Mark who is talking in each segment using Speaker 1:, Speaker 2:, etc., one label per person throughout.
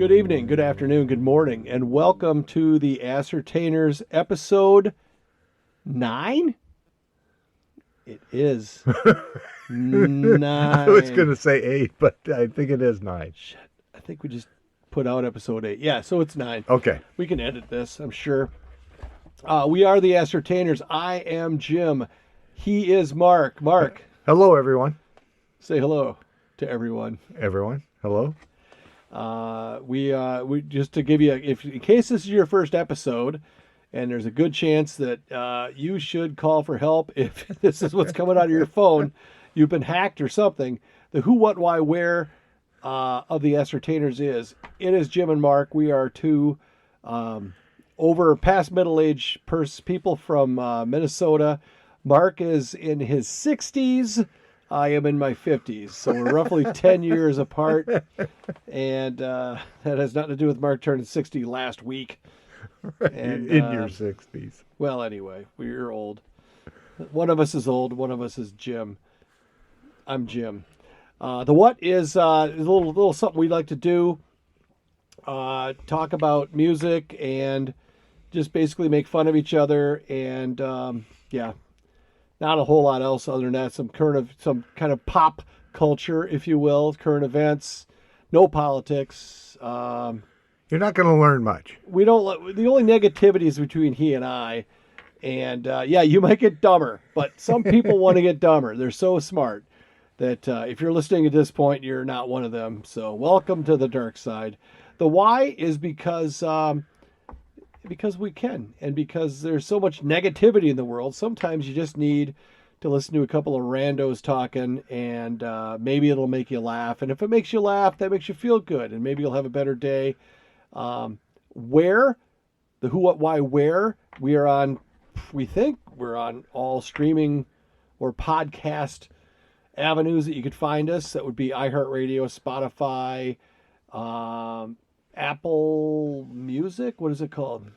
Speaker 1: Good evening, good afternoon, good morning, and welcome to the Ascertainers episode 9? It is 9.
Speaker 2: I was going to say 8, but I think it is 9.
Speaker 1: Shit, I think we just put out episode 8. Yeah, so it's 9.
Speaker 2: Okay.
Speaker 1: We can edit this, I'm sure. We are the Ascertainers. I am Jim. He is Mark. Mark.
Speaker 2: Hello, everyone.
Speaker 1: Say hello to everyone.
Speaker 2: Everyone, hello.
Speaker 1: We just to give you, in case this is your first episode, and there's a good chance that you should call for help if this is what's coming out of your phone, you've been hacked or something. The who, what, why, where of the Ascertainers it is Jim and Mark. We are two over past middle-aged people from Minnesota. Mark is in his 60s. I am in my 50s, so we're roughly 10 years apart, and that has nothing to do with Mark turning 60 last week.
Speaker 2: Right.
Speaker 1: And,
Speaker 2: in your 60s.
Speaker 1: Well, anyway, we're old. One of us is old, one of us is Jim. I'm Jim. The what is a little something we like to do, talk about music and just basically make fun of each other, and yeah. Not a whole lot else other than that. Some kind of pop culture, if you will, current events, no politics.
Speaker 2: You're not going to learn much.
Speaker 1: We don't. The only negativity is between he and I, and yeah, you might get dumber, but some people want to get dumber. They're so smart that if you're listening at this point, you're not one of them. So welcome to the dark side. The why is because we can, and because there's so much negativity in the world. Sometimes you just need to listen to a couple of randos talking, and maybe it'll make you laugh. And if it makes you laugh, that makes you feel good, and maybe you'll have a better day. Where? The who, what, why, where? We think we're on all streaming or podcast avenues that you could find us. That would be iHeartRadio, Spotify, Apple Music. What is it called?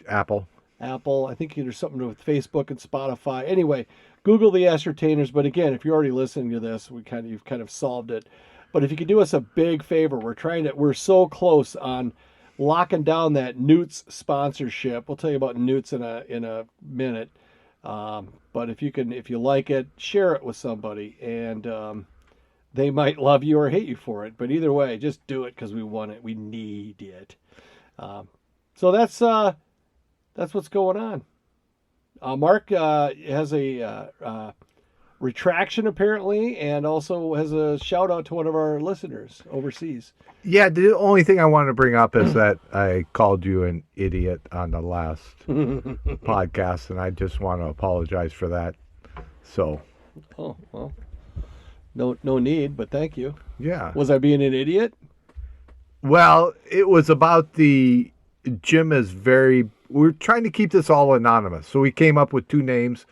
Speaker 2: Apple.
Speaker 1: I think there's something with Facebook and Spotify. Anyway, Google the Ascertainers. But again, if you're already listening to this, you've kind of solved it. But if you could do us a big favor, we're so close on locking down that Newt's sponsorship. We'll tell you about Newt's in a minute. But if you like it, share it with somebody, and they might love you or hate you for it. But either way, just do it because we want it. We need it. So that's what's going on. Mark has a retraction apparently, and also has a shout out to one of our listeners overseas.
Speaker 2: Yeah, the only thing I wanted to bring up is that I called you an idiot on the last podcast, and I just want to apologize for that. So.
Speaker 1: Oh, well. No need, but thank you.
Speaker 2: Yeah.
Speaker 1: Was I being an idiot?
Speaker 2: Well, it was about Jim is we're trying to keep this all anonymous. So we came up with two names,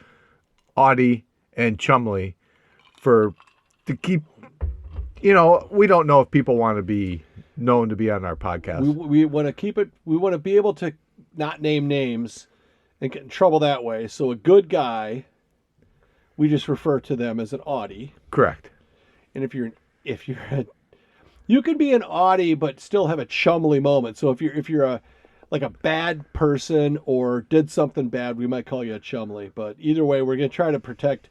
Speaker 2: Audie and Chumley, to keep, we don't know if people want to be known to be on our podcast.
Speaker 1: We want to keep it, we want to be able to not name names and get in trouble that way. So a good guy, we just refer to them as an Audie.
Speaker 2: Correct.
Speaker 1: And if you can be an Audie but still have a Chumley moment. So if you're a bad person or did something bad, we might call you a Chumley. But either way, we're going to try to protect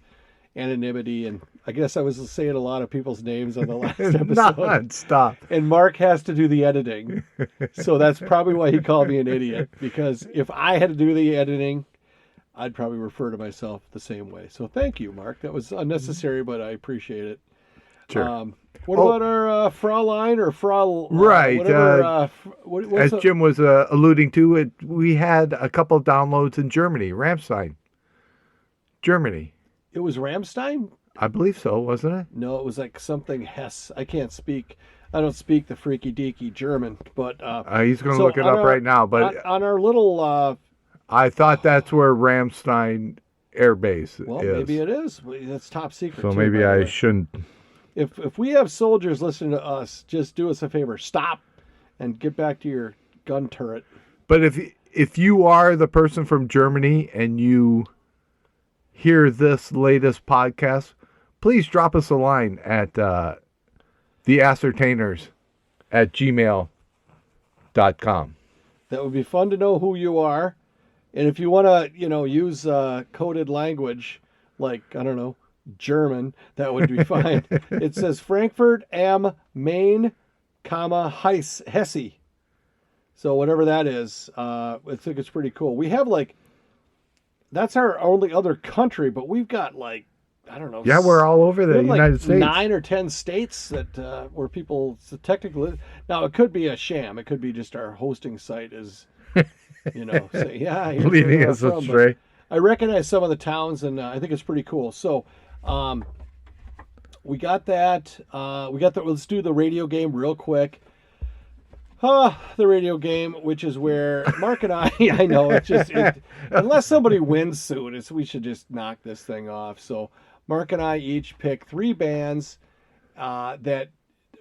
Speaker 1: anonymity. And I guess I was saying a lot of people's names on the last episode.
Speaker 2: Stop.
Speaker 1: And Mark has to do the editing. So that's probably why he called me an idiot. Because if I had to do the editing, I'd probably refer to myself the same way. So thank you, Mark. That was unnecessary, but I appreciate it.
Speaker 2: Sure.
Speaker 1: What about our Fraulein or Frau?
Speaker 2: Right.
Speaker 1: Whatever,
Speaker 2: as Jim was alluding to, we had a couple of downloads in Germany, Ramstein, Germany.
Speaker 1: It was Ramstein?
Speaker 2: I believe so, wasn't it?
Speaker 1: No, it was like something Hess. I don't speak the freaky deaky German, but
Speaker 2: he's going to look it up right now. But
Speaker 1: on our little,
Speaker 2: I thought that's where Ramstein Air Base is.
Speaker 1: Well, maybe it is. That's top secret.
Speaker 2: So maybe I shouldn't.
Speaker 1: If we have soldiers listening to us, just do us a favor. Stop and get back to your gun turret.
Speaker 2: But if you are the person from Germany and you hear this latest podcast, please drop us a line at TheAscertainers at gmail.com.
Speaker 1: That would be fun to know who you are. And if you want to, use coded language like, I don't know, German, that would be fine. It says Frankfurt am Main, Hesse. So whatever that is, I think it's pretty cool. We have that's our only other country, but we've got I don't know.
Speaker 2: Yeah, we're all over the United States.
Speaker 1: 9 or 10 states that where people technically. Now it could be a sham. It could be just our hosting site is, say here's
Speaker 2: leading
Speaker 1: where
Speaker 2: us
Speaker 1: I'm from.
Speaker 2: astray.
Speaker 1: I recognize some of the towns, and I think it's pretty cool. So, we got that. Let's do the radio game real quick. The radio game, which is where Mark and I know it's just unless somebody wins soon, we should just knock this thing off. So Mark and I each pick 3 bands that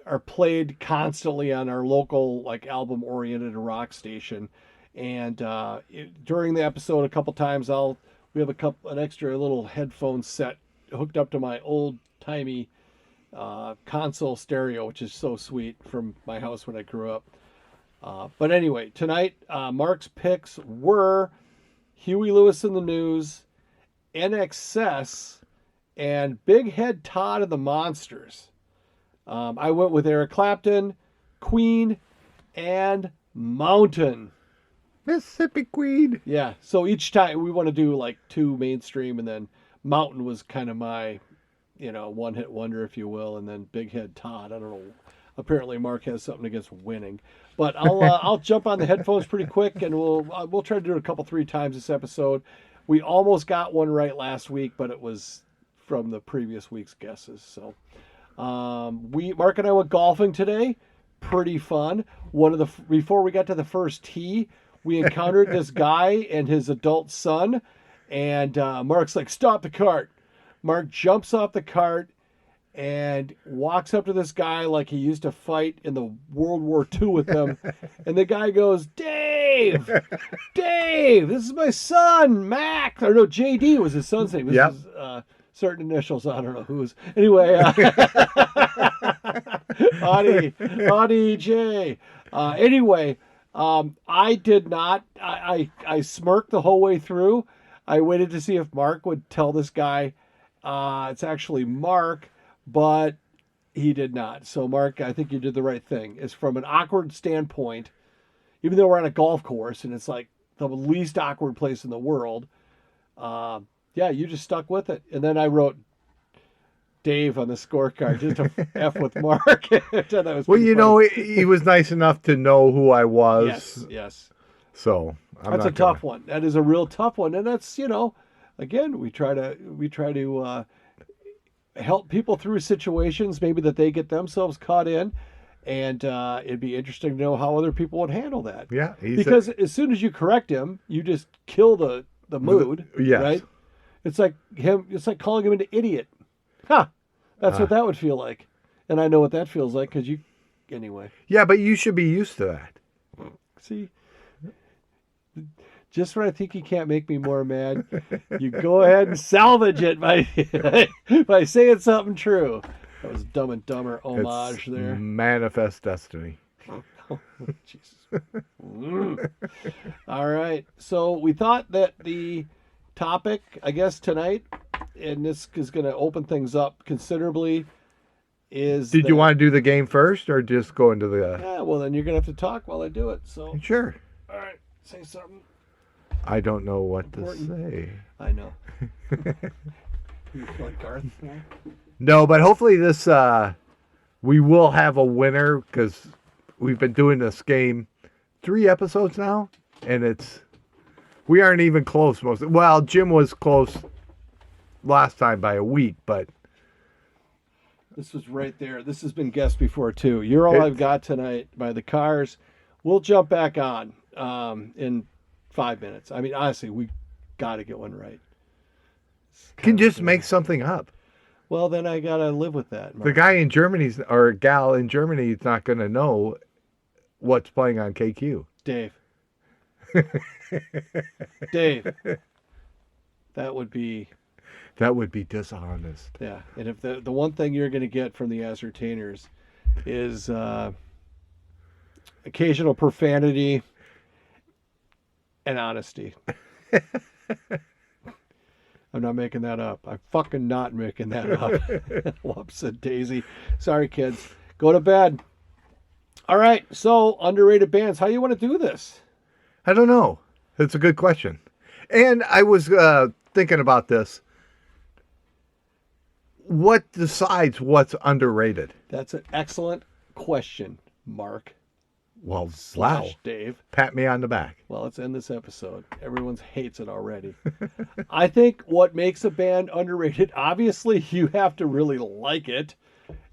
Speaker 1: are played constantly on our local album-oriented rock station, and during the episode, a couple times we have an extra little headphone set hooked up to my old-timey console stereo, which is so sweet, from my house when I grew up. But anyway, tonight, Mark's picks were Huey Lewis and the News, NXS, and Big Head Todd and the Monsters. I went with Eric Clapton, Queen, and Mountain.
Speaker 2: Mississippi Queen.
Speaker 1: Yeah, so each time we want to do 2 mainstream, and then Mountain was kind of my, one-hit wonder, if you will, and then Big Head Todd. I don't know. Apparently, Mark has something against winning, but I'll jump on the headphones pretty quick, and we'll try to do it 3 times this episode. We almost got one right last week, but it was from the previous week's guesses. So, Mark and I went golfing today. Pretty fun. Before we got to the first tee, we encountered this guy and his adult son, and Mark's like, "Stop the cart." Mark jumps off the cart and walks up to this guy like he used to fight in the World War II with them. And the guy goes, Dave, this is my son, Mac. Or no, JD was his son's name. This is certain initials. I don't know who's. Anyway, Audie J. Anyway, I did not. I smirked the whole way through. I waited to see if Mark would tell this guy it's actually Mark, but he did not. So, Mark, I think you did the right thing. It's from an awkward standpoint, even though we're on a golf course and it's like the least awkward place in the world. You just stuck with it. And then I wrote Dave on the scorecard just to F with Mark. That was funny.
Speaker 2: He was nice enough to know who I was.
Speaker 1: Yes.
Speaker 2: So
Speaker 1: that's a tough one. That is a real tough one. And that's, again, we try to help people through situations maybe that they get themselves caught in, and it'd be interesting to know how other people would handle that.
Speaker 2: Yeah,
Speaker 1: because as soon as you correct him, you just kill the mood.
Speaker 2: Yes.
Speaker 1: Right? It's like calling him an idiot. That's what that would feel like, and I know what that feels like because anyway.
Speaker 2: Yeah, but you should be used to that.
Speaker 1: See. Just when I think you can't make me more mad, you go ahead and salvage it by saying something true. That was Dumb and Dumber homage there.
Speaker 2: Manifest destiny.
Speaker 1: Oh, Jesus. All right. So we thought that the topic, I guess, tonight, and this is going to open things up considerably, is...
Speaker 2: Did you want to do the game first or just go into the...
Speaker 1: Yeah, well, then you're going to have to talk while I do it. So
Speaker 2: Sure.
Speaker 1: All right. Say something.
Speaker 2: I don't know what
Speaker 1: Important.
Speaker 2: to say.
Speaker 1: I know. You feel like Garth now?
Speaker 2: No, but hopefully this we will have a winner because we've been doing this game 3 episodes now, and we aren't even close. Jim was close last time by a week, but
Speaker 1: this was right there. This has been guessed before too. You're all I've got tonight by the Cars. We'll jump back on in 5 minutes. I mean, honestly, we got to get one right.
Speaker 2: Can just make something up.
Speaker 1: Well, then I got to live with that. Mark.
Speaker 2: The guy in Germany or gal in Germany is not going to know what's playing on KQ.
Speaker 1: Dave. That would be
Speaker 2: dishonest.
Speaker 1: Yeah. And if the one thing you're going to get from the Ascertainers is occasional profanity, and honesty. I'm not making that up. I'm fucking not making that up. Whoops a daisy. Sorry, kids. Go to bed. All right. So, underrated bands. How do you want to do this?
Speaker 2: I don't know. That's a good question. And I was thinking about this. What decides what's underrated?
Speaker 1: That's an excellent question, Mark.
Speaker 2: Well,
Speaker 1: Slash
Speaker 2: wow.
Speaker 1: Dave.
Speaker 2: Pat me on the back.
Speaker 1: Well, let's end this episode. Everyone hates it already. I think what makes a band underrated, obviously, you have to really like it.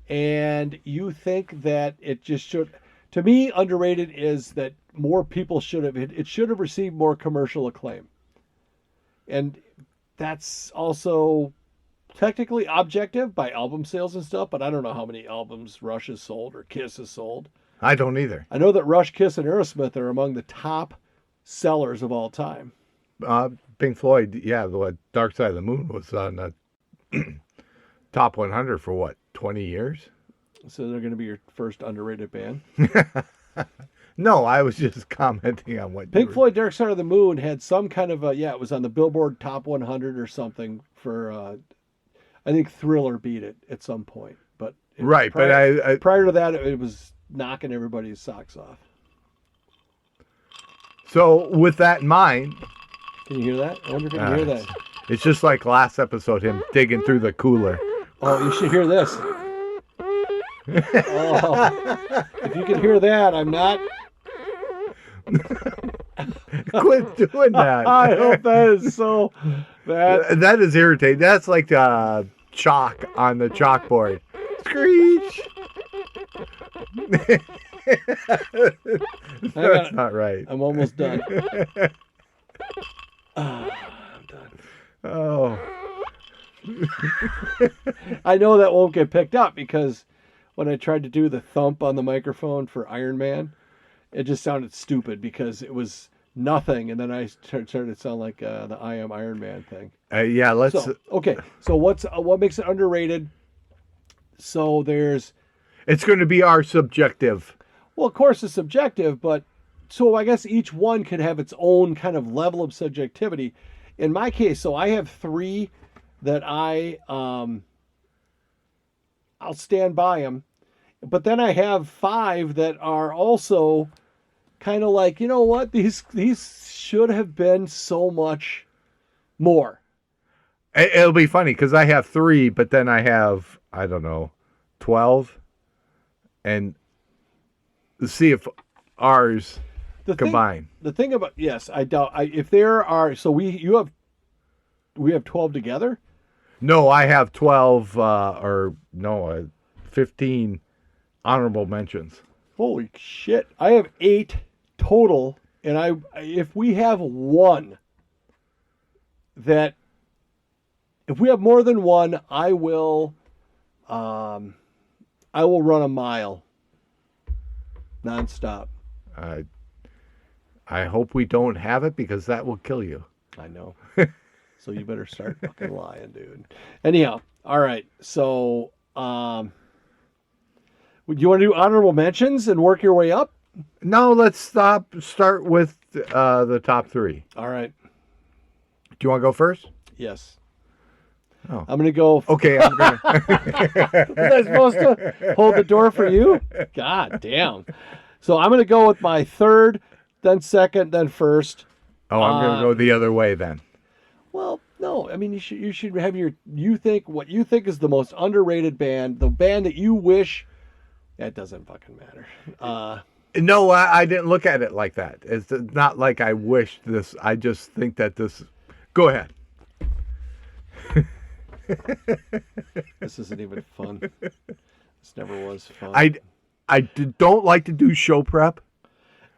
Speaker 1: And you think that it just should. To me, underrated is that more people should have. It should have received more commercial acclaim. And that's also technically objective by album sales and stuff, but I don't know how many albums Rush has sold or Kiss has sold.
Speaker 2: I don't either.
Speaker 1: I know that Rush, Kiss, and Aerosmith are among the top sellers of all time.
Speaker 2: Pink Floyd, yeah, the Dark Side of the Moon was on the top 100 for what, 20 years?
Speaker 1: So they're going to be your first underrated band.
Speaker 2: No, I was just commenting on what
Speaker 1: Pink Floyd, Dark Side of the Moon had some kind of it was on the Billboard Top 100 or something for, I think Thriller beat it at some point. But
Speaker 2: right,
Speaker 1: prior to that, it was knocking everybody's socks off.
Speaker 2: So with that in mind,
Speaker 1: can you hear that? I wonder if you can hear that.
Speaker 2: It's just like last episode, him digging through the cooler.
Speaker 1: Oh, you should hear this. Oh, if you can hear that, I'm not.
Speaker 2: Quit doing that.
Speaker 1: I hope that is so.
Speaker 2: That is irritating. That's like chalk on the chalkboard. Screech. That's not right.
Speaker 1: I'm almost done. I'm done.
Speaker 2: Oh.
Speaker 1: I know that won't get picked up because when I tried to do the thump on the microphone for Iron Man, it just sounded stupid because it was nothing, and then I started to sound like the I Am Iron Man thing.
Speaker 2: Yeah, let's.
Speaker 1: So what makes it underrated? So
Speaker 2: it's going to be our subjective.
Speaker 1: Well, of course it's subjective, but so I guess each one could have its own kind of level of subjectivity. In my case, so I have 3 that I'll stand by them, but then I have 5 that are also kind of like, you know what, these should have been so much more.
Speaker 2: It'll be funny because I have 3, but then I have, I don't know, 12, and see if ours combine.
Speaker 1: The thing about, yes, I doubt if there are. So we have 12 together.
Speaker 2: No, I have 12 15 honorable mentions.
Speaker 1: Holy shit! I have 8 total, and if we have one that, if we have more than one, I will run a mile nonstop.
Speaker 2: I hope we don't have it because that will kill you.
Speaker 1: I know. So you better start fucking lying, dude. Anyhow, all right. So, would you want to do honorable mentions and work your way up?
Speaker 2: No, let's start with the top 3.
Speaker 1: All right.
Speaker 2: Do you want to go first?
Speaker 1: Yes.
Speaker 2: Oh.
Speaker 1: I'm going to go.
Speaker 2: Okay, I'm going
Speaker 1: to. Was I supposed to hold the door for you? God damn. So I'm going to go with my 3rd, then 2nd, then 1st.
Speaker 2: Oh, I'm going to go the other way then.
Speaker 1: Well, no. I mean, you should have what you think is the most underrated band, the band that you wish. That doesn't fucking matter.
Speaker 2: No, I didn't look at it like that. It's not like I wished this. I just think that this. Go ahead.
Speaker 1: This isn't even fun. This never was fun.
Speaker 2: I don't like to do show prep.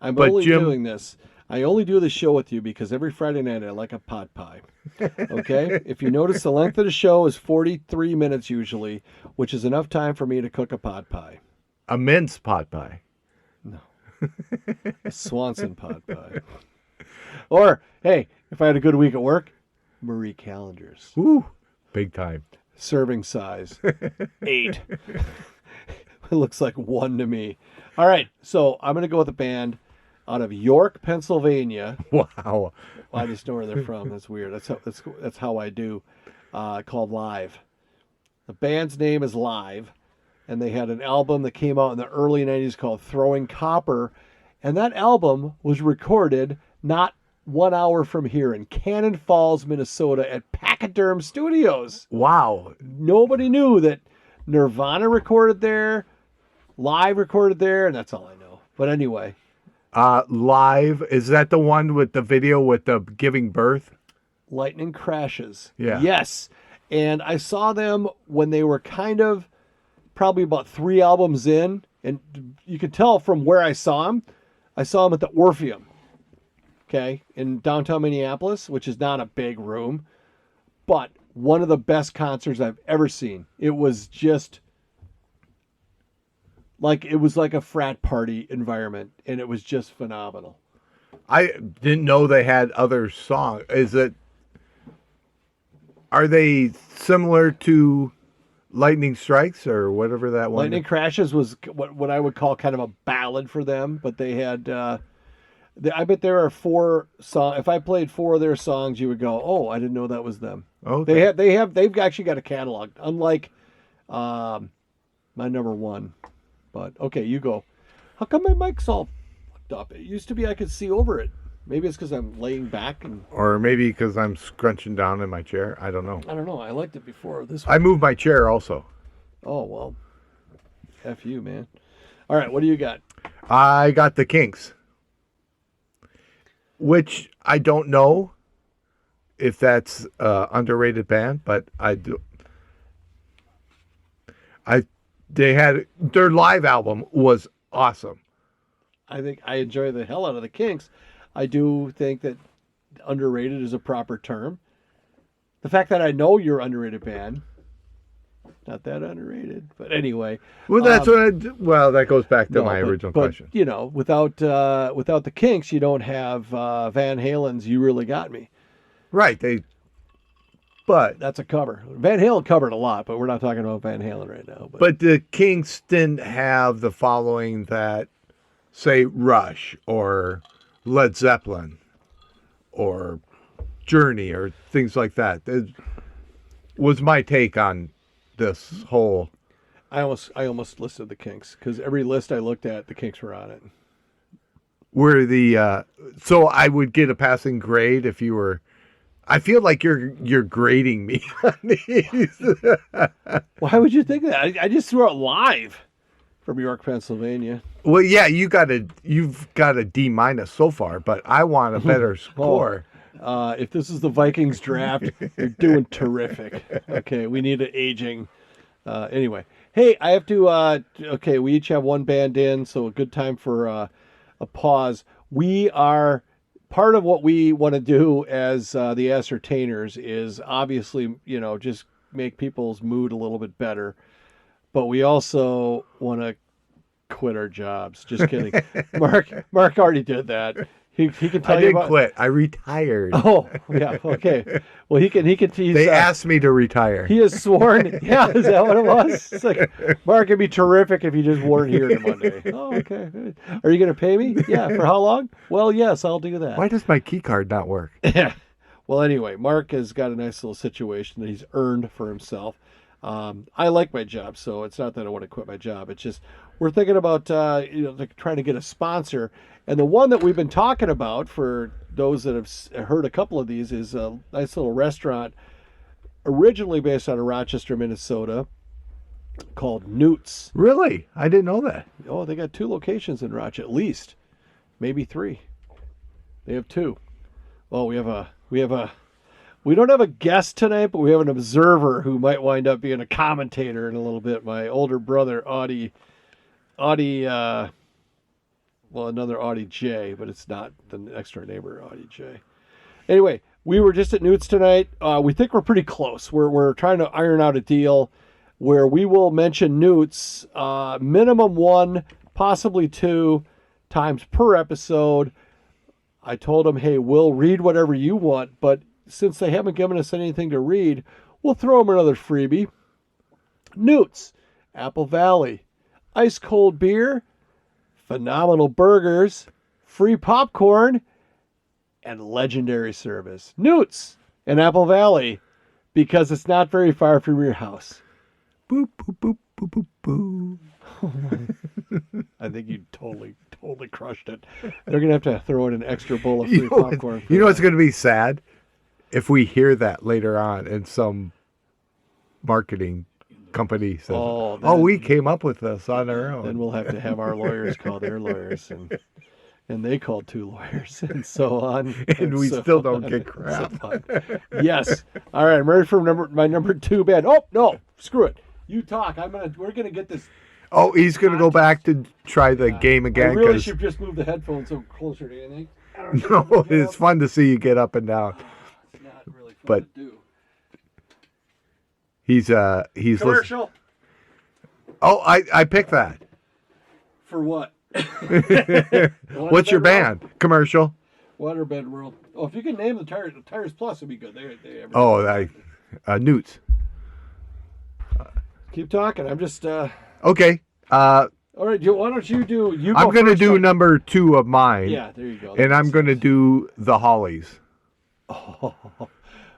Speaker 1: I'm only doing this. I only do this show with you because every Friday night I like a pot pie. Okay? If you notice, the length of the show is 43 minutes usually, which is enough time for me to cook a pot pie.
Speaker 2: A mince pot pie.
Speaker 1: No. A Swanson pot pie. Or, hey, if I had a good week at work, Marie Callender's.
Speaker 2: Ooh, big time.
Speaker 1: Serving size. 8. It looks like 1 to me. All right, so I'm going to go with a band out of York, Pennsylvania.
Speaker 2: Wow.
Speaker 1: I just know where they're from. That's weird. That's how I do. Called Live. The band's name is Live, and they had an album that came out in the early 90s called Throwing Copper, and that album was recorded not 1 hour from here in Cannon Falls, Minnesota at Pachyderm Studios.
Speaker 2: Wow.
Speaker 1: Nobody knew that Nirvana recorded there, Live recorded there, and that's all I know. But anyway.
Speaker 2: Live, is that the one with the video with the giving birth?
Speaker 1: Lightning Crashes.
Speaker 2: Yeah.
Speaker 1: Yes. And I saw them when they were kind of probably about 3 albums in. And you could tell from where I saw them. I saw them at the Orpheum. Okay. In downtown Minneapolis, which is not a big room. But one of the best concerts I've ever seen. It was just it was like a frat party environment. And it was just phenomenal.
Speaker 2: I didn't know they had other songs. Are they similar to Lightning Strikes or whatever that one?
Speaker 1: Lightning Crashes was what I would call kind of a ballad for them, but they had. I bet there are 4 songs. If I played 4 of their songs, you would go, "Oh, I didn't know that was them."
Speaker 2: Okay.
Speaker 1: They've actually got a catalog, unlike my number 1. But okay, you go. How come my mic's all fucked up? It used to be I could see over it. Maybe it's because I'm laying back and.
Speaker 2: Or maybe because I'm scrunching down in my chair. I don't know.
Speaker 1: I don't know. I liked it before.
Speaker 2: I moved my chair also.
Speaker 1: Oh well. F you, man. All right, what do you got?
Speaker 2: I got the Kinks, which I don't know if that's underrated band, but I do. They had their live album was awesome.
Speaker 1: I think I enjoy the hell out of the Kinks. I do think that underrated is a proper term. The fact that I know you're underrated band, not that underrated, but anyway.
Speaker 2: Well, that's that goes back to my original question.
Speaker 1: You know, without the Kinks, you don't have Van Halen's "You Really Got Me."
Speaker 2: Right. But
Speaker 1: that's a cover. Van Halen covered a lot, but we're not talking about Van Halen right now.
Speaker 2: But the Kinks didn't have the following that, say, Rush or Led Zeppelin or Journey or things like that. It was my take on this whole.
Speaker 1: I almost listed the Kinks because every list I looked at, the Kinks were on it.
Speaker 2: So I would get a passing grade if you were. I feel like you're grading me on these.
Speaker 1: Why would you think that? I just threw out Live from York, Pennsylvania.
Speaker 2: Well, yeah, you've got a D- so far, but I want a better score.
Speaker 1: If this is the Vikings draft, you're doing terrific. Okay, we need an aging. Anyway, hey, I have to. Okay, we each have 1 band in, so a good time for a pause. We are. Part of what we want to do as the Ascertainers is obviously, just make people's mood a little bit better. But we also want to quit our jobs. Just kidding. Mark already did that. He can tell you about.
Speaker 2: I didn't quit. I retired.
Speaker 1: Oh, yeah. Okay. Well, he can.
Speaker 2: They asked me to retire.
Speaker 1: He has sworn. Yeah, is that what it was? It's like, Mark, it'd be terrific if you just weren't here on Monday. Oh, okay. Are you going to pay me? Yeah. For how long? Well, yes, I'll do that.
Speaker 2: Why does my key card not work?
Speaker 1: Yeah. Well, anyway, Mark has got a nice little situation that he's earned for himself. I like my job, so it's not that I want to quit my job. It's just we're thinking about trying to get a sponsor, and the one that we've been talking about for those that have heard a couple of these is a nice little restaurant, originally based out of Rochester, Minnesota, called Newt's.
Speaker 2: Really? I didn't know that.
Speaker 1: Oh, they got 2 locations in Rochester, at least, maybe 3. They have 2. Well, we don't have a guest tonight, but we have an observer who might wind up being a commentator in a little bit. My older brother, Audie, another Audie J, but it's not the next door neighbor, Audie J. Anyway, we were just at Newt's tonight. We think we're pretty close. We're trying to iron out a deal where we will mention Newt's minimum 1, possibly 2 times per episode. I told him, hey, we'll read whatever you want, but since they haven't given us anything to read, we'll throw them another freebie. Newt's, Apple Valley, ice cold beer, phenomenal burgers, free popcorn, and legendary service. Newt's in Apple Valley, because it's not very far from your house.
Speaker 2: Boop, boop, boop, boop, boop, boop.
Speaker 1: I think you totally crushed it. They're going to have to throw in an extra bowl of free popcorn.
Speaker 2: You know what's going to be sad? If we hear that later on and some marketing company says, we came up with this on our own.
Speaker 1: Then we'll have to have our lawyers call their lawyers, and they called 2 lawyers, and so on.
Speaker 2: And we still don't get crap.
Speaker 1: So yes. All right, I'm ready for my number 2 band. Oh, no, screw it. You talk. We're going to get this.
Speaker 2: Oh, he's going to go back to try the game again.
Speaker 1: I really should just move the headphones so closer to anything.
Speaker 2: No, it's fun to see you get up and down.
Speaker 1: It's not really fun
Speaker 2: But
Speaker 1: to do.
Speaker 2: He's
Speaker 1: Commercial.
Speaker 2: Oh, I picked that.
Speaker 1: For what?
Speaker 2: What's your band? Commercial.
Speaker 1: Waterbed World. Oh, if you can name the Tires Plus would be good.
Speaker 2: Newt.
Speaker 1: Keep talking. I'm just.
Speaker 2: Okay.
Speaker 1: All right. Why don't you do?
Speaker 2: I'm going to do number 2 of mine.
Speaker 1: Yeah, there you go.
Speaker 2: And I'm going to do the Hollies.
Speaker 1: Oh,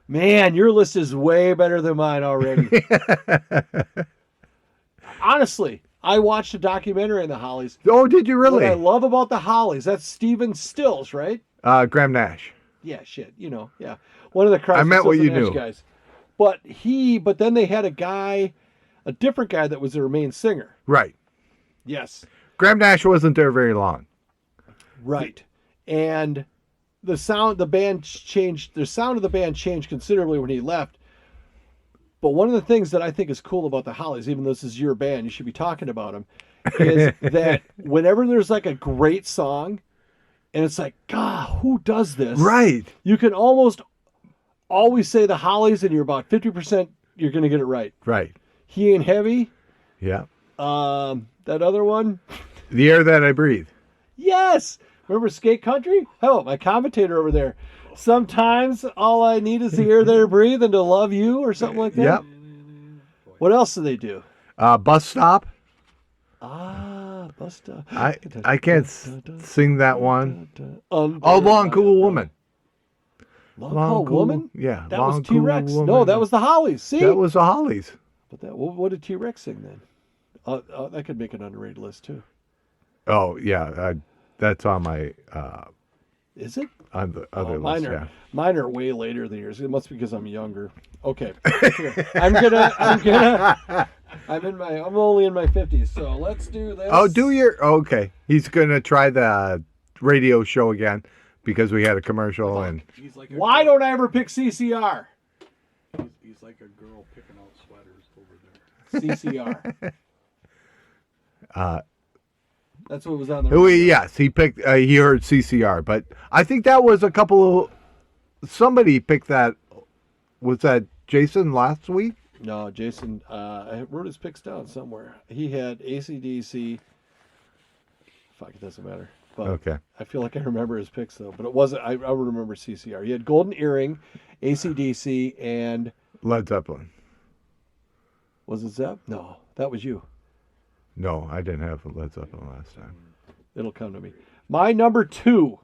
Speaker 1: man, your list is way better than mine already. Honestly, I watched a documentary on the Hollies.
Speaker 2: Oh, did you really?
Speaker 1: What I love about the Hollies, that's Stephen Stills, right?
Speaker 2: Graham Nash.
Speaker 1: Yeah, shit. Yeah. One of the Crosby,
Speaker 2: I meant what you
Speaker 1: Nash
Speaker 2: knew.
Speaker 1: Guys. But then they had a different guy that was their main singer.
Speaker 2: Right.
Speaker 1: Yes.
Speaker 2: Graham Nash wasn't there very long.
Speaker 1: Right. And the sound of the band changed considerably when he left. But one of the things that I think is cool about the Hollies, even though this is your band, you should be talking about them, is that whenever there's like a great song, and it's like, God, who does this?
Speaker 2: Right.
Speaker 1: You can almost always say the Hollies, and you're about 50% you're going to get it right.
Speaker 2: Right.
Speaker 1: He Ain't Heavy.
Speaker 2: Yeah.
Speaker 1: That other one.
Speaker 2: The Air That I Breathe.
Speaker 1: Yes. Remember Skate Country? Oh, my commentator over there. Sometimes all I need is the air that I breathe and to love you, or something like that.
Speaker 2: Yep.
Speaker 1: What else do they do?
Speaker 2: Bus Stop.
Speaker 1: Bus Stop.
Speaker 2: I can't sing that one.
Speaker 1: Oh,
Speaker 2: Long Cool Woman.
Speaker 1: Long Cool Woman?
Speaker 2: Yeah.
Speaker 1: That
Speaker 2: Long
Speaker 1: was T-Rex.
Speaker 2: Cool
Speaker 1: No, that was the Hollies. See?
Speaker 2: That was the Hollies.
Speaker 1: But what did T-Rex sing then? That could make an underrated list too.
Speaker 2: Oh, yeah. That's on my...
Speaker 1: Is it?
Speaker 2: On the other list, yeah.
Speaker 1: Mine are way later than yours. It must be because I'm younger. Okay. I'm only in my 50s, so let's do this.
Speaker 2: Oh, okay. He's gonna try the radio show again because we had a commercial and.
Speaker 1: Why don't I ever pick CCR?
Speaker 3: He's like a girl picking out sweaters over there.
Speaker 1: CCR. That's what was on the.
Speaker 2: Yes, he picked. He heard CCR, but I think that was a couple of. Somebody picked that. Was that Jason last week?
Speaker 1: No, Jason. I wrote his picks down somewhere. He had AC/DC. Fuck, it doesn't matter. But
Speaker 2: okay.
Speaker 1: I feel like I remember his picks though, but it wasn't. I would remember CCR. He had Golden Earring, AC/DC, and
Speaker 2: Led Zeppelin.
Speaker 1: Was it Zepp? No, that was you.
Speaker 2: No, I didn't have Led Zeppelin last time.
Speaker 1: It'll come to me. My number 2,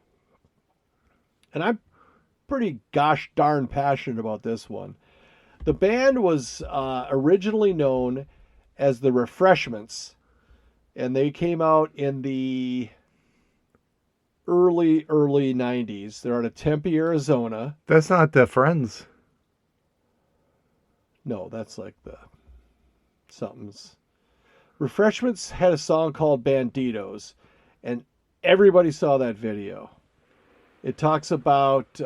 Speaker 1: and I'm pretty gosh darn passionate about this one. The band was originally known as the Refreshments, and they came out in the early 90s. They're out of Tempe, Arizona.
Speaker 2: That's not the Friends.
Speaker 1: No, that's like the somethings. Refreshments had a song called Banditos, and everybody saw that video. It talks about they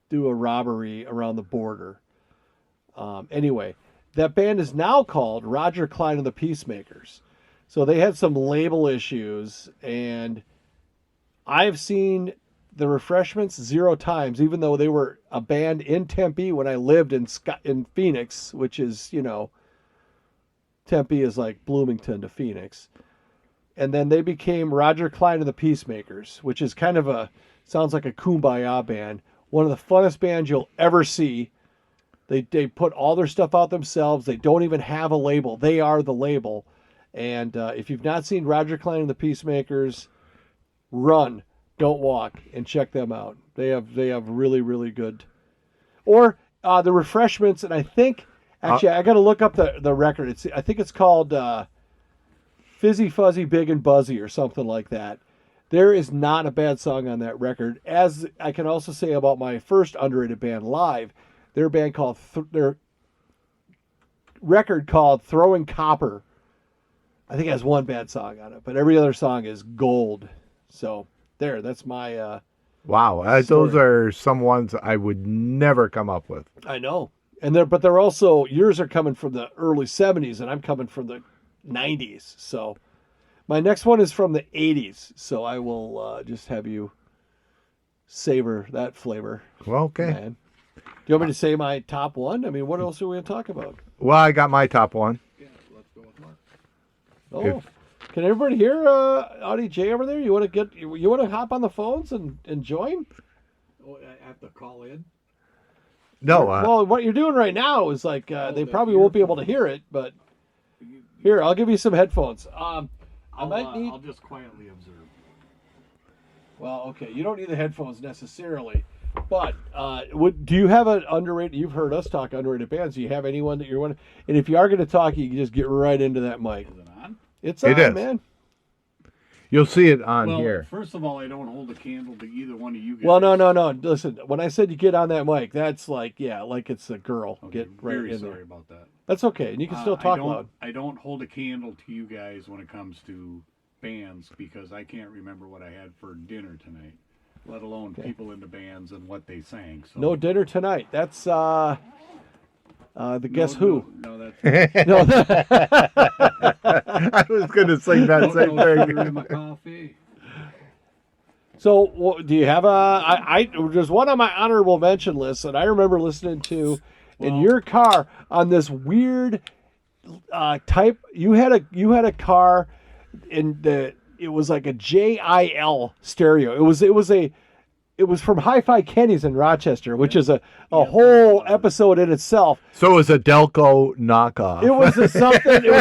Speaker 1: do a robbery around the border. Anyway, that band is now called Roger Clyde and the Peacemakers. So they had some label issues, and I've seen the Refreshments 0 times, even though they were a band in Tempe when I lived in Phoenix, which is, Tempe is like Bloomington to Phoenix. And then they became Roger Clyde and the Peacemakers, which is kind of sounds like a kumbaya band. One of the funnest bands you'll ever see. They put all their stuff out themselves. They don't even have a label. They are the label. And if you've not seen Roger Clyne and the Peacemakers, run, don't walk, and check them out. They have really, really good. Or the Refreshments, and I think actually I got to look up the record. I think it's called Fizzy Fuzzy Big and Buzzy or something like that. There is not a bad song on that record. As I can also say about my first underrated band, Live, their band called their record called Throwing Copper, I think it has one bad song on it, but every other song is gold. So that's my
Speaker 2: Wow, those are some ones I would never come up with.
Speaker 1: I know. And they're also, yours are coming from the early 70s and I'm coming from the 90s. So my next one is from the 80s. So I will just have you savor that flavor.
Speaker 2: Well, okay.
Speaker 1: Man. Do you want me to say my top one? I mean, what else are we going to talk about?
Speaker 2: Well, I got my top one.
Speaker 3: Yeah, let's go with Mark.
Speaker 1: Oh, can everybody hear Audie J over there? You want to hop on the phones and join?
Speaker 3: Oh, I have to call in.
Speaker 2: No,
Speaker 1: Well, what you're doing right now is like they probably won't be able to hear it, but here, I'll give you some headphones.
Speaker 3: I'll just quietly observe.
Speaker 1: Well, okay, you don't need the headphones necessarily, but do you have an underrated? You've heard us talk underrated bands. Do you have anyone that you're one? And if you are going to talk, you can just get right into that mic.
Speaker 3: Is it on?
Speaker 1: It's on,
Speaker 2: It is.
Speaker 1: man.
Speaker 2: you'll see it on
Speaker 3: Well,
Speaker 2: here.
Speaker 3: first of all, I don't hold a candle to either one of you guys.
Speaker 1: Well, no. Listen, when I said you get on that mic, that's like it's a girl.
Speaker 3: Okay,
Speaker 1: Get right
Speaker 3: very
Speaker 1: in
Speaker 3: sorry
Speaker 1: there.
Speaker 3: about that.
Speaker 1: That's okay, and you can still talk loud.
Speaker 3: I don't hold a candle to you guys when it comes to bands because I can't remember what I had for dinner tonight, let alone people in the bands and what they sang. So
Speaker 1: No dinner tonight. That's the Guess Who.
Speaker 3: No, that's
Speaker 1: No,
Speaker 2: I was going to sing that same
Speaker 3: no sugar
Speaker 2: thing.
Speaker 3: in my coffee.
Speaker 1: So, do you have there's one on my honorable mention list that I remember listening to in your car on this weird type. You had a car, and it was like a JIL stereo. It was from Hi-Fi Kenny's in Rochester, which is a whole episode in itself.
Speaker 2: So it was a Delco knockoff.
Speaker 1: It was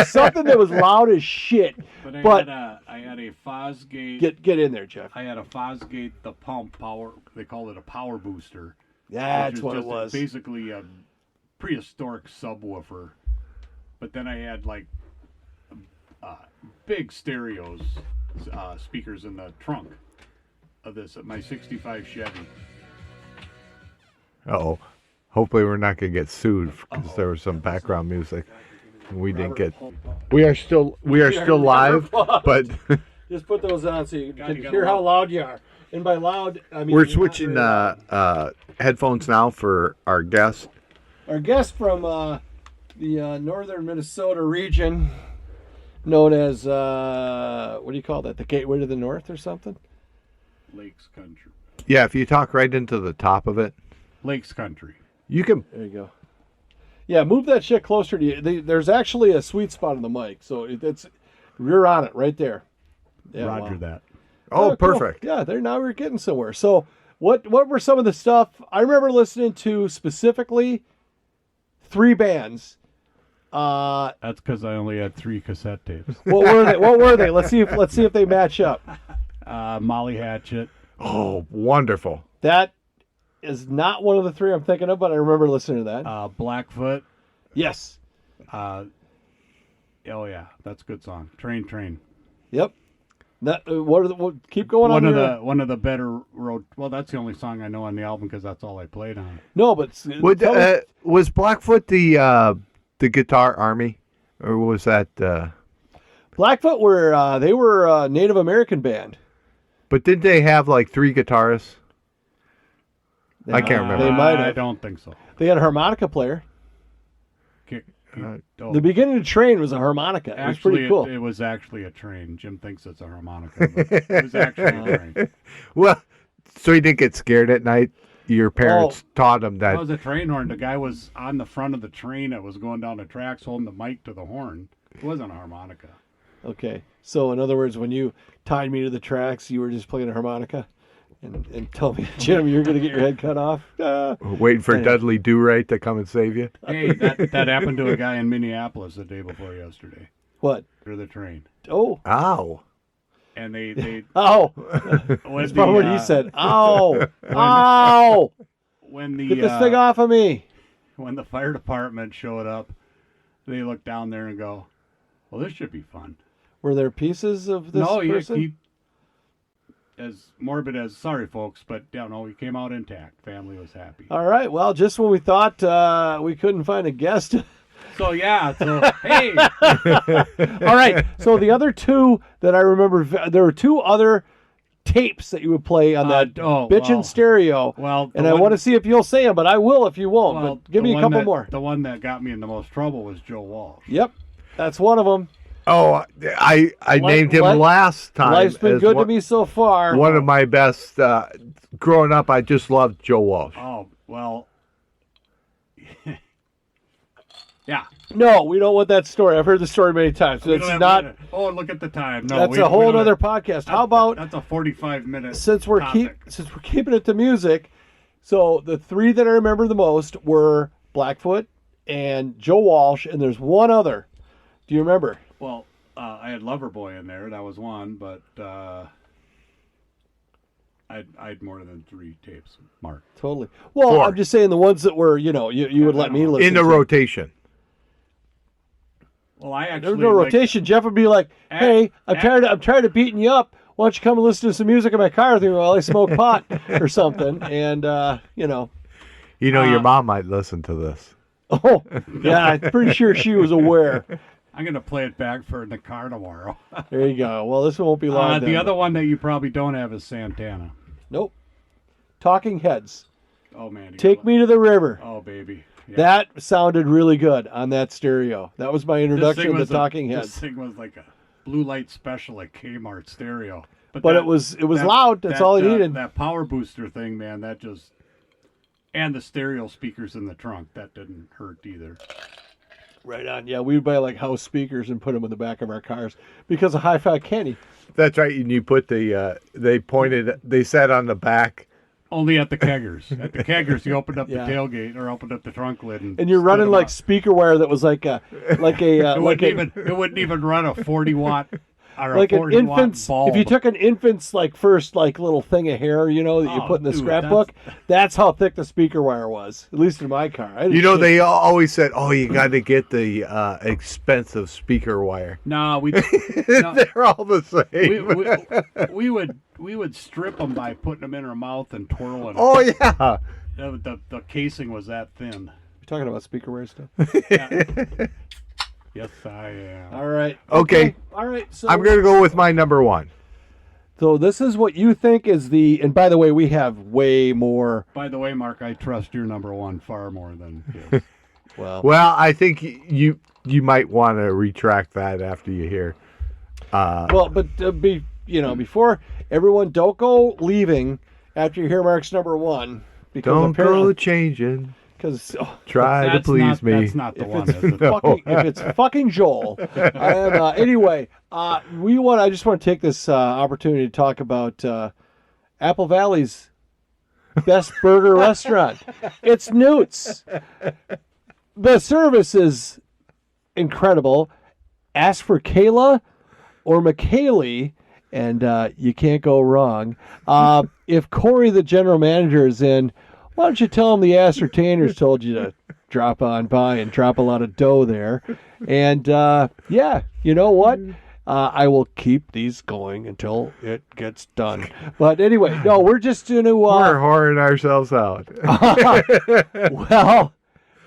Speaker 1: something that was loud as shit.
Speaker 3: But I had a Fosgate.
Speaker 1: Get in there, Jeff.
Speaker 3: I had a Fosgate, the pump power. They call it a power booster.
Speaker 1: That's
Speaker 3: which
Speaker 1: what it
Speaker 3: just
Speaker 1: was.
Speaker 3: Basically a prehistoric subwoofer. But then I had like big stereos, speakers in the trunk of this my '65 Chevy.
Speaker 2: Uh-oh. Hopefully we're not going to get sued because there was some background music. We didn't get. We are still live, but
Speaker 1: Just put those on so you
Speaker 3: God,
Speaker 1: can
Speaker 3: you got
Speaker 1: hear
Speaker 3: a
Speaker 1: how
Speaker 3: lot.
Speaker 1: loud you are. And by loud, I mean
Speaker 2: we're
Speaker 1: you're not
Speaker 2: switching
Speaker 1: very loud.
Speaker 2: headphones now for our guest.
Speaker 1: Our guest from the northern Minnesota region, known as what do you call that? The Gateway to the North or something?
Speaker 3: Lakes Country.
Speaker 2: Yeah, if you talk right into the top of it,
Speaker 3: Lakes Country.
Speaker 2: you can.
Speaker 1: There you go. Yeah, move that shit closer to you. There's actually a sweet spot on the mic, so you're on it right there. Yeah,
Speaker 3: Roger
Speaker 1: wow.
Speaker 3: that.
Speaker 2: Oh,
Speaker 1: cool.
Speaker 2: perfect.
Speaker 1: Yeah, now we're getting somewhere. So, what were some of the stuff I remember listening to specifically? 3 bands.
Speaker 3: That's because I only had 3 cassette tapes.
Speaker 1: What were they? Let's see if they match up.
Speaker 3: Molly Hatchet.
Speaker 2: Oh, wonderful.
Speaker 1: That is not one of the 3 I'm thinking of, but I remember listening to that.
Speaker 3: Blackfoot.
Speaker 1: Yes.
Speaker 3: Oh yeah, that's a good song. Train.
Speaker 1: Yep. Keep going on here.
Speaker 3: One of the better road. Well, that's the only song I know on the album because that's all I played on.
Speaker 1: No, but
Speaker 2: Was Blackfoot the Guitar Army, or was that?
Speaker 1: Blackfoot they were a Native American band.
Speaker 2: But didn't they have like 3 guitarists? I can't remember.
Speaker 1: They might have.
Speaker 3: I don't think so.
Speaker 1: They had a harmonica player.
Speaker 3: Oh.
Speaker 1: The beginning of Train was a harmonica. It was pretty cool.
Speaker 3: It was actually a train. Jim thinks it's a harmonica, but it was actually a train.
Speaker 2: Well, so he didn't get scared at night. Your parents taught him that.
Speaker 3: That was a train horn. The guy was on the front of the train that was going down the tracks holding the mic to the horn. It wasn't a harmonica.
Speaker 1: Okay. So, in other words, when you tied me to the tracks, you were just playing a harmonica? and tell me, Jim, you're going to get your head cut off.
Speaker 2: Waiting for Dudley Do-Right to come and save you.
Speaker 3: Hey, that happened to a guy in Minneapolis the day before yesterday.
Speaker 1: What?
Speaker 3: Or the train.
Speaker 1: Oh.
Speaker 2: Ow.
Speaker 3: And they
Speaker 1: Ow. That's probably what he said. Ow. Ow.
Speaker 3: When the
Speaker 1: Get this thing off of me.
Speaker 3: When the fire department showed up, they looked down there and go, well, this should be fun.
Speaker 1: Were there pieces of this person?
Speaker 3: He as morbid as, sorry folks, but he came out intact. Family was happy.
Speaker 1: All right. Well, just when we thought we couldn't find a guest.
Speaker 3: So hey.
Speaker 1: All right. So the other two that I remember, there were two other tapes that you would play on that bitchin' stereo.
Speaker 3: Well,
Speaker 1: and I want to see if you'll say them, but I will if you won't.
Speaker 3: Well,
Speaker 1: but give me a couple more.
Speaker 3: The one that got me in the most trouble was Joe Walsh.
Speaker 1: Yep. That's one of them.
Speaker 2: Oh, I named him last time.
Speaker 1: Life's been good to me so far.
Speaker 2: One of my best. Growing up, I just loved Joe Walsh.
Speaker 3: Oh, well. Yeah.
Speaker 1: No, we don't want that story. I've heard the story many times. So it's not.
Speaker 3: Oh, look at the time. No,
Speaker 1: that's a whole other podcast. How about
Speaker 3: that's a 45-minute.
Speaker 1: Since we're keeping it to music, so the three that I remember the most were Blackfoot and Joe Walsh, and there's one other. Do you remember?
Speaker 3: Well, I had Loverboy in there. That was one, but I had more than 3 tapes, Mark.
Speaker 1: Totally. Well,
Speaker 2: 4.
Speaker 1: I'm just saying the ones that were, you would let me listen
Speaker 2: in the rotation.
Speaker 3: Well, I actually
Speaker 1: there's no rotation. Jeff would be like, "Hey, I'm tired of beating you up. Why don't you come and listen to some music in my car with me while I smoke pot or something?" And
Speaker 2: your mom might listen to this.
Speaker 1: Oh, yeah, I'm pretty sure she was aware.
Speaker 3: I'm going to play it back for in the car tomorrow.
Speaker 1: There you go. Well, this one won't be long.
Speaker 3: The other one that you probably don't have is Santana.
Speaker 1: Nope. Talking Heads.
Speaker 3: Oh, man.
Speaker 1: Take Me to the River.
Speaker 3: Oh, baby. Yeah.
Speaker 1: That sounded really good on that stereo. That was my introduction to Talking Heads.
Speaker 3: This thing was like a blue light special at Kmart stereo.
Speaker 1: But it was loud. That's all it needed.
Speaker 3: That power booster thing, man, that just... And the stereo speakers in the trunk. That didn't hurt either.
Speaker 1: Right on. Yeah, we'd buy like house speakers and put them in the back of our cars because of Hi-Fi Kenny.
Speaker 2: That's right. And you put they sat on the back.
Speaker 3: Only at the keggers. At the keggers, you opened up the tailgate or opened up the trunk lid, and
Speaker 1: you're running like speaker wire that was like a
Speaker 3: it wouldn't even run a 40-watt or
Speaker 1: like
Speaker 3: a
Speaker 1: an infant's
Speaker 3: bulb.
Speaker 1: If you took an infant's like first like little thing of hair, that you put in the scrapbook, that's how thick the speaker wire was. At least in my car.
Speaker 2: They always said, "Oh, you got to get the expensive speaker wire."
Speaker 3: No,
Speaker 2: they're all the
Speaker 3: same. We would strip them by putting them in our mouth and twirling them.
Speaker 2: Oh yeah.
Speaker 3: The casing was that thin.
Speaker 1: You're talking about speaker wire stuff.
Speaker 3: Yeah. Yes, I am.
Speaker 1: All right.
Speaker 2: Okay.
Speaker 1: All right. So
Speaker 2: I'm going to go with my number 1.
Speaker 1: So this is what you think is and by the way, we have way more.
Speaker 3: By the way, Mark, I trust your number 1 far more than his.
Speaker 2: Well, I think you might want to retract that after you hear.
Speaker 1: Before everyone, don't go leaving after you hear Mark's number 1. Because
Speaker 2: don't go changing.
Speaker 1: Because
Speaker 2: try to please me.
Speaker 3: That's not the one.
Speaker 1: If it's fucking Joel, I am. Anyway, I just want to take this opportunity to talk about Apple Valley's best burger restaurant. It's Newt's. The service is incredible. Ask for Kayla or McKaylee, and you can't go wrong. If Corey, the general manager, is in, why don't you tell him the Ascertainers told you to drop on by and drop a lot of dough there? And, you know what? I will keep these going until it gets done. But anyway, no, we're just going to...
Speaker 2: we're whoring ourselves out.
Speaker 1: Well,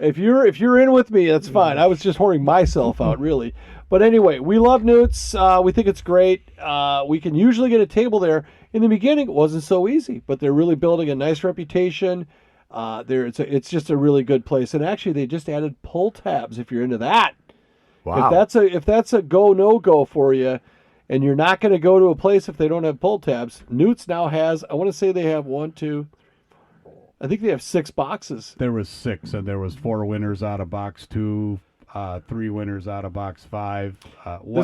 Speaker 1: if you're in with me, that's fine. I was just whoring myself out, really. But anyway, we love Newt's. We think it's great. We can usually get a table there. In the beginning, it wasn't so easy, but they're really building a nice reputation. It's just a really good place. And actually, they just added pull tabs if you're into that.
Speaker 2: Wow.
Speaker 1: If that's a go no go for you, and you're not going to go to a place if they don't have pull tabs, Newt's now has. I want to say they have 1, 2. I think they have 6 boxes.
Speaker 3: There was 6, and there was 4 winners out of box 2. 3 winners out of box 5.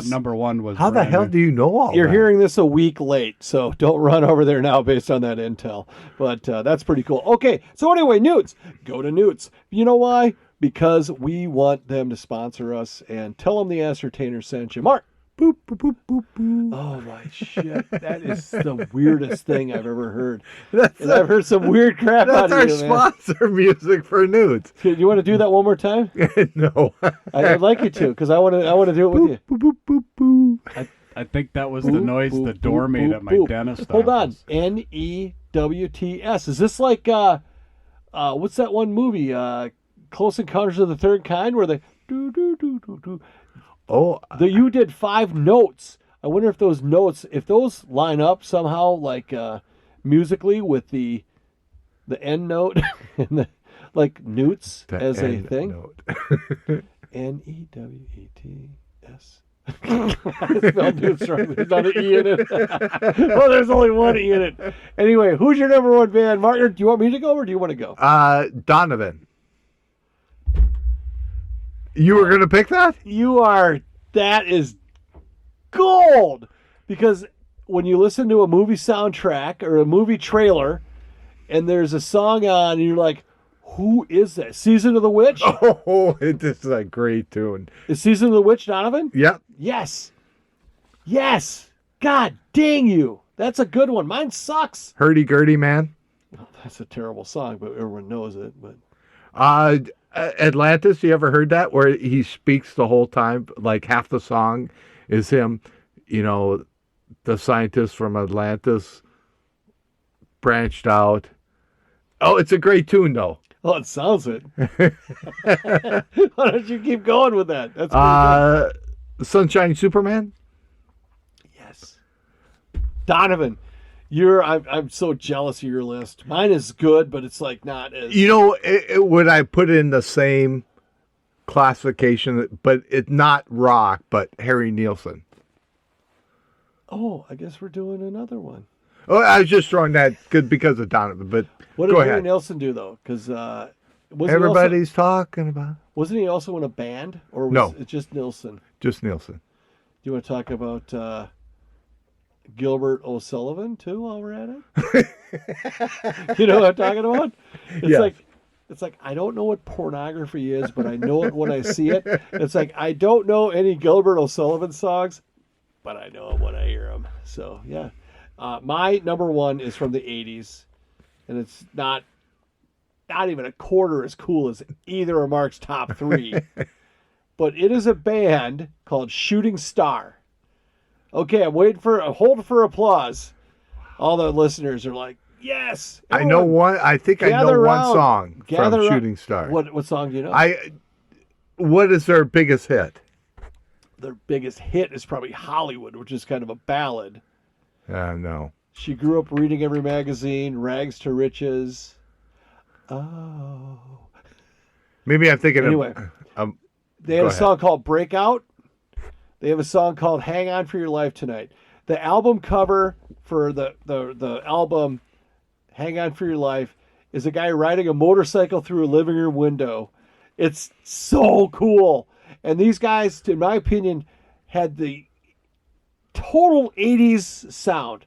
Speaker 3: Number 1 was
Speaker 2: How the hell
Speaker 3: Brandon.
Speaker 2: do you know all
Speaker 1: You're
Speaker 2: that?
Speaker 1: hearing this a week late, so don't run over there now based on that intel. But that's pretty cool. Okay, so anyway, Newts. Go to Newts. You know why? Because we want them to sponsor us, and tell them the Ascertainer sent you. Mark.
Speaker 2: Boop, boop, boop, boop, boop.
Speaker 1: Oh my shit! That is the weirdest thing I've ever heard.
Speaker 2: That's
Speaker 1: And I've heard some weird crap out
Speaker 2: That's
Speaker 1: of
Speaker 2: our
Speaker 1: you, man.
Speaker 2: sponsor music for Newt.
Speaker 1: Do you want to do that one more time?
Speaker 2: No.
Speaker 1: I'd like you to, because I want to do it with you.
Speaker 2: Boop, boop, boop, boop.
Speaker 3: I think that was the
Speaker 1: Boop,
Speaker 3: noise
Speaker 1: boop,
Speaker 3: the door
Speaker 1: boop,
Speaker 3: made
Speaker 1: boop,
Speaker 3: at my
Speaker 1: boop.
Speaker 3: dentist
Speaker 1: Hold on.
Speaker 3: office.
Speaker 1: Newts. Is this like what's that one movie? Close Encounters of the Third Kind, where they do do do do do.
Speaker 2: Oh,
Speaker 1: You did 5 notes. I wonder if those notes, if those line up somehow, like musically with the end note and the like Newts
Speaker 2: the
Speaker 1: as a
Speaker 2: end
Speaker 1: thing.
Speaker 2: note.
Speaker 1: Newts. I spelled Newts wrong. There's not an E in it. Well, there's only one E in it. Anyway, who's your number 1 band? Martin, do you want me to go or do you want to go?
Speaker 2: Donovan. You were going to pick that?
Speaker 1: That is gold. Because when you listen to a movie soundtrack or a movie trailer and there's a song on and you're like, who is that? Season of the Witch?
Speaker 2: Oh, this is a great tune.
Speaker 1: Is Season of the Witch Donovan?
Speaker 2: Yep.
Speaker 1: Yes. Yes. God dang you. That's a good one. Mine sucks.
Speaker 2: Hurdy-gurdy, man.
Speaker 1: Oh, that's a terrible song, but everyone knows it. But
Speaker 2: Atlantis, you ever heard that? Where he speaks the whole time, like half the song is him, the scientist from Atlantis branched out. Oh, it's a great tune, though.
Speaker 1: oh, it sounds it. Why don't you keep going with that? That's pretty good.
Speaker 2: Sunshine Superman?
Speaker 1: Yes. Donovan, I'm so jealous of your list. Mine is good, but it's like not as
Speaker 2: Would I put it in the same classification, but it's not rock, but Harry Nilsson?
Speaker 1: Oh, I guess we're doing another one.
Speaker 2: Oh, I was just throwing that good because of Donovan, but
Speaker 1: What did
Speaker 2: go
Speaker 1: Harry
Speaker 2: ahead.
Speaker 1: Nelson do though? Because
Speaker 2: Everybody's talking about
Speaker 1: wasn't he also in a band, or was
Speaker 2: No.
Speaker 1: it just Nilsson?
Speaker 2: just Nilsson.
Speaker 1: Do you want to talk about Gilbert O'Sullivan too while we're at it? You know what I'm talking about?
Speaker 2: Yeah.
Speaker 1: It's like I don't know what pornography is, but I know it when I see it. It's like I don't know any Gilbert O'Sullivan songs, but I know them when I hear them. So yeah, my number 1 is from the '80s, and it's not even a quarter as cool as either of Mark's top 3. But it is a band called Shooting Star. Okay, I'm waiting for hold for applause. All the listeners are like, yes.
Speaker 2: I know
Speaker 1: everyone,
Speaker 2: one. I think I know
Speaker 1: gather
Speaker 2: one
Speaker 1: around.
Speaker 2: song
Speaker 1: Gather
Speaker 2: from
Speaker 1: around.
Speaker 2: Shooting Star.
Speaker 1: What song do you know?
Speaker 2: What is their biggest hit?
Speaker 1: Their biggest hit is probably Hollywood, which is kind of a ballad.
Speaker 2: No.
Speaker 1: She grew up reading every magazine, Rags to Riches. Oh.
Speaker 2: Maybe I'm thinking
Speaker 1: Anyway.
Speaker 2: of.
Speaker 1: They had
Speaker 2: Go
Speaker 1: a
Speaker 2: ahead.
Speaker 1: song called Breakout. They have a song called Hang On For Your Life Tonight. The album cover for the album Hang On For Your Life is a guy riding a motorcycle through a living room window. It's so cool. And these guys, in my opinion, had the total 80s sound.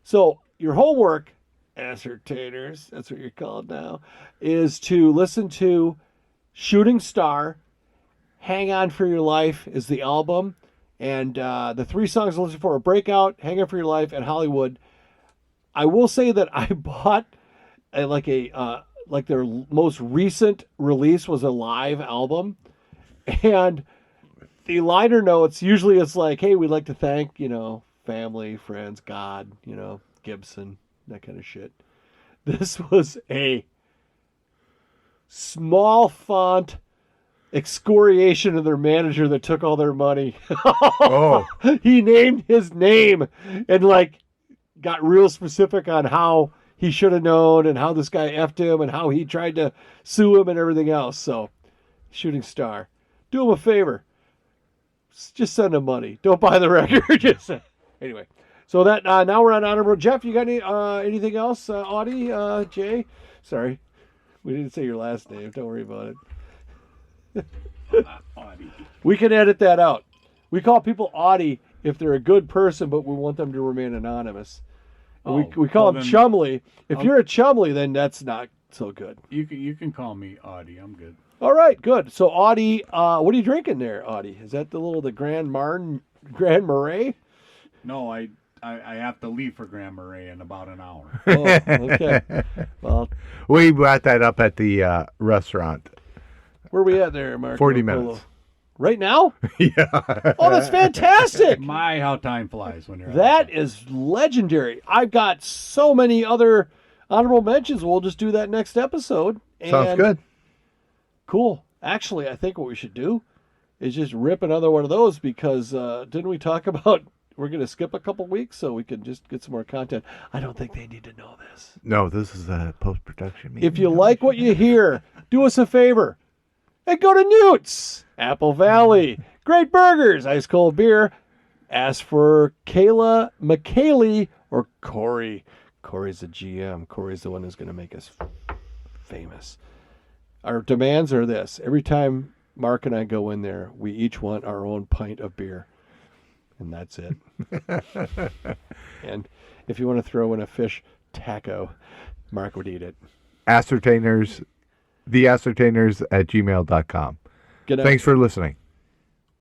Speaker 1: So your homework, Ascertainers, that's what you're called now, is to listen to Shooting Star. Hang On For Your Life is the album. And the 3 songs to listen for are Breakout, Hang On For Your Life, and Hollywood. I will say that I bought like their most recent release was a live album. And the liner notes, usually it's like, hey, we'd like to thank, family, friends, God, Gibson, that kind of shit. This was a small font excoriation of their manager that took all their money.
Speaker 2: Oh.
Speaker 1: He named his name and got real specific on how he should have known and how this guy effed him and how he tried to sue him and everything else. So, Shooting Star, do him a favor. Just send him money. Don't buy the record. Anyway. So that now we're on honorable. Jeff, you got anything else? Audie, Jay? Sorry. We didn't say your last name. Don't worry about it.
Speaker 3: Audie.
Speaker 1: We can edit that out. We call people Audie if they're a good person, but we want them to remain anonymous. And we call them
Speaker 3: then
Speaker 1: Chumley. If you're a Chumley, then that's not so good.
Speaker 3: You can call me Audie. I'm good.
Speaker 1: All right, good. So Audie, what are you drinking there, Audie? Is that the Grand Marais?
Speaker 3: No, I have to leave for Grand Marais in about an hour.
Speaker 1: Oh, okay. Well,
Speaker 2: We brought that up at the restaurant.
Speaker 1: where are we at there, Mark?
Speaker 2: 40 minutes.
Speaker 1: Right now?
Speaker 2: Yeah.
Speaker 1: Oh, that's fantastic.
Speaker 3: My, how time flies when you're
Speaker 1: That is legendary. I've got so many other honorable mentions. We'll just do that next episode.
Speaker 2: Sounds
Speaker 1: And
Speaker 2: good.
Speaker 1: Cool. Actually, I think what we should do is just rip another one of those because didn't we talk about we're going to skip a couple weeks so we can just get some more content? I don't think they need to know this.
Speaker 2: No, this is a post-production meeting.
Speaker 1: If you like what you hear, do us a favor and go to Newt's, Apple Valley. Great burgers, ice cold beer. Ask for Kayla, McKaylee, or Corey. Corey's the GM. Corey's the one who's going to make us famous. Our demands are this. Every time Mark and I go in there, we each want our own pint of beer. And that's it. And if you want to throw in a fish taco, Mark would eat it.
Speaker 2: Ascertainers, TheAscertainers at gmail.com.
Speaker 1: Good night.
Speaker 2: Thanks for listening.